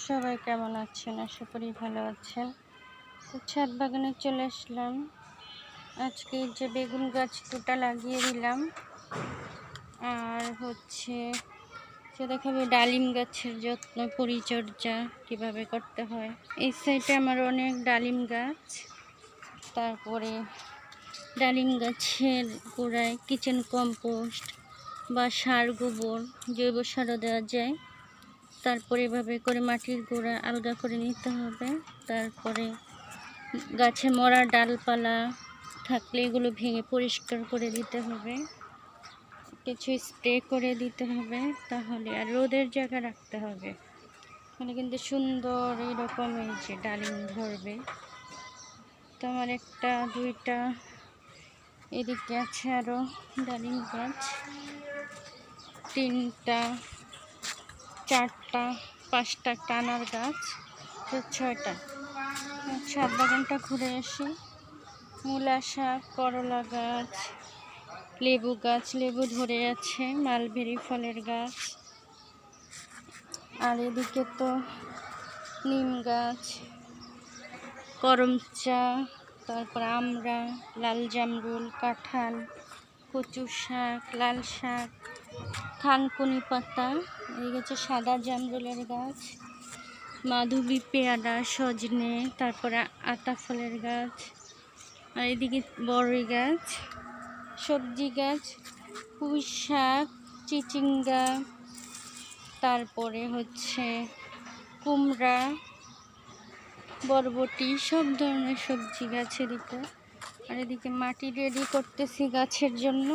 সবাই কেমন আছেন? আশা করি ভালো আছেন। তো ছাদ বাগানে চলে আসলাম। আজকে যে বেগুন গাছ দুটা লাগিয়ে দিলাম, আর সে দেখাবে ডালিম গাছের যত্ন পরিচর্যা কিভাবে করতে হয়। এই সাইডে আমার অনেক ডালিম গাছ, তারপরে ডালিম গাছের গোড়ায় কিচেন কম্পোস্ট বা সার, গোবর, জৈব সারও দেওয়া যায়। তারপরে এভাবে করে মাটির গোড়া আলগা করে নিতে হবে। তারপরে গাছে মরা ডালপালা থাকলে এগুলো ভেঙে পরিষ্কার করে দিতে হবে, কিছু স্প্রে করে দিতে হবে, তাহলে আর রোদের জায়গা রাখতে হবে, মানে কিন্তু সুন্দর এইরকম এই যে ডালিম ধরবে। তো আমার একটা দুইটা এদিকে আছে আরও ডালিম গাছ, তিনটা চারটা পাঁচটা টানার গাছ, 6টা। ছাদ বাগানটা ঘুরে আসি। মূলা শাক, করলা গাছ, লেবু গাছ, লেবু ধরে আছে, মালবেরি ফলের গাছ, আর এদিকে তো নিম গাছ, করমচা, তারপর আমড়া, লাল জামরুল, কাঁঠাল, কচু শাক, লাল শাক, থানকুনি পাতা, এই হচ্ছে সাদা জামরুলের গাছ, মাধবী পেয়ারা, সজনে, তারপরে আতা ফলের গাছ, আর এদিকে বড়ই গাছ, সবজি গাছ, পুঁই শাক, চিচিঙ্গা, তারপরে কুমড়া, বরবটি, সব ধরনের সবজি গাছ এদিকে। আর এদিকে মাটি রেডি করতেছি গাছের জন্য।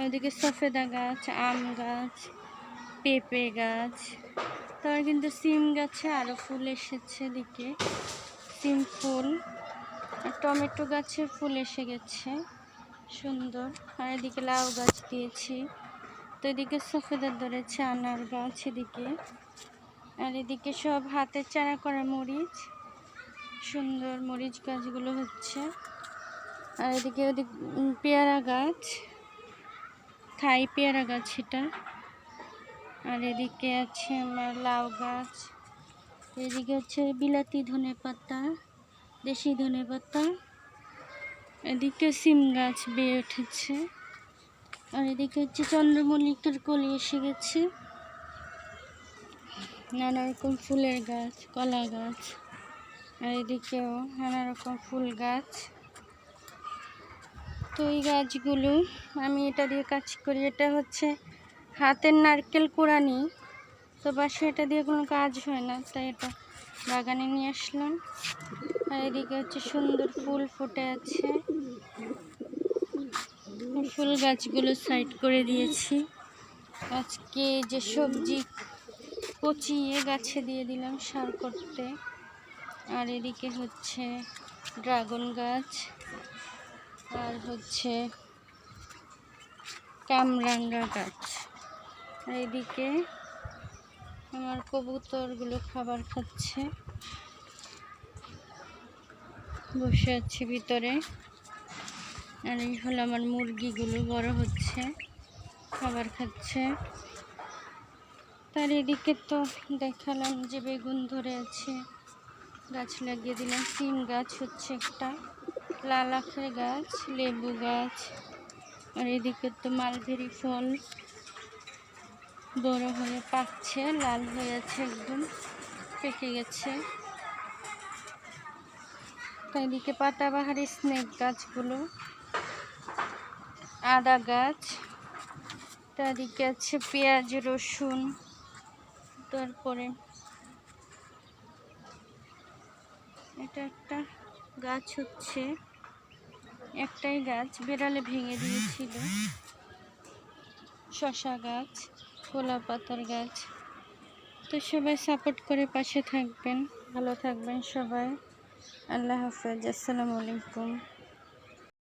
এদিকে সফেদা গাছ, আম গাছ, পেঁপে গাছ, তারপর কিন্তু সিম গাছে আরও ফুল এসেছে, এদিকে সিম ফুল, আর টমেটো গাছে ফুল এসে গেছে সুন্দর। আর এদিকে লাউ গাছ দিয়েছি। তো এদিকে সফেদা ধরেছে, আনার গাছ এদিকে। আর এদিকে সব হাতের চারা করা মরিচ, সুন্দর মরিচ গাছগুলো হচ্ছে। আর এদিকে পেয়ারা গাছ, থাই পেয়ারা গাছ এটা। আর এদিকে আছে আমার লাউ গাছ, এদিকে হচ্ছে বিলাতি ধনেপাতা, দেশি ধনেপাতা, এদিকে সিম গাছ বেয়ে উঠেছে। আর এদিকে হচ্ছে চন্দ্রমল্লিকার কলি এসে গেছে, নানা রকম ফুলের গাছ, কলা গাছ, আর এদিকেও নানা রকম ফুল গাছ। তো এই গাছগুলো আমি এটা দিয়ে কাজ করি, এটা হচ্ছে হাতের নারকেল কোড়ানি, তো বাসায় এটা দিয়ে কোনো কাজ হয় না, তাই এটা বাগানে নিয়ে আসলাম। আর এদিকে হচ্ছে সুন্দর ফুল ফুটে আছে, ফুল গাছগুলো সাইড করে দিয়েছি। আজকে যে সবজি পচিয়ে গাছে দিয়ে দিলাম সার করতে। আর এদিকে হচ্ছে ড্রাগন গাছ, আর কামরাঙ্গা গাছ। আর এদিকে আমার কবুতরগুলো খাবার খাচ্ছে, বসে আছে ভিতরে। আর এই হলো আমার মুরগিগুলো, বড় হচ্ছে, খাবার খাচ্ছে। তার এদিকে তো দেখালাম যে বেগুন ধরে আছে, গাছ লাগিয়ে দিলাম। সিম গাছ হচ্ছে একটা, লাল আখের গাছ, লেবু গাছ। আর এদিকে তো মালবেরি ফল বড় হয়ে পাকছে, লাল হয়ে আছে, একদম পেকে গেছে। এদিকে পাতাবাহারি স্নেক গাছগুলো, আদা গাছ, তাদিকে আছে পেঁয়াজ, রসুন, তারপরে এটা একটা গাছ হচ্ছে, একটাই গাছ বেড়ালে ভেঙে দিয়েছিল, শসা গাছ, কলা পাতার গাছ। তো সবাই সাপোর্ট করে পাশে থাকবেন, ভালো থাকবেন সবাই। আল্লাহ হাফেজ, আসসালামু আলাইকুম।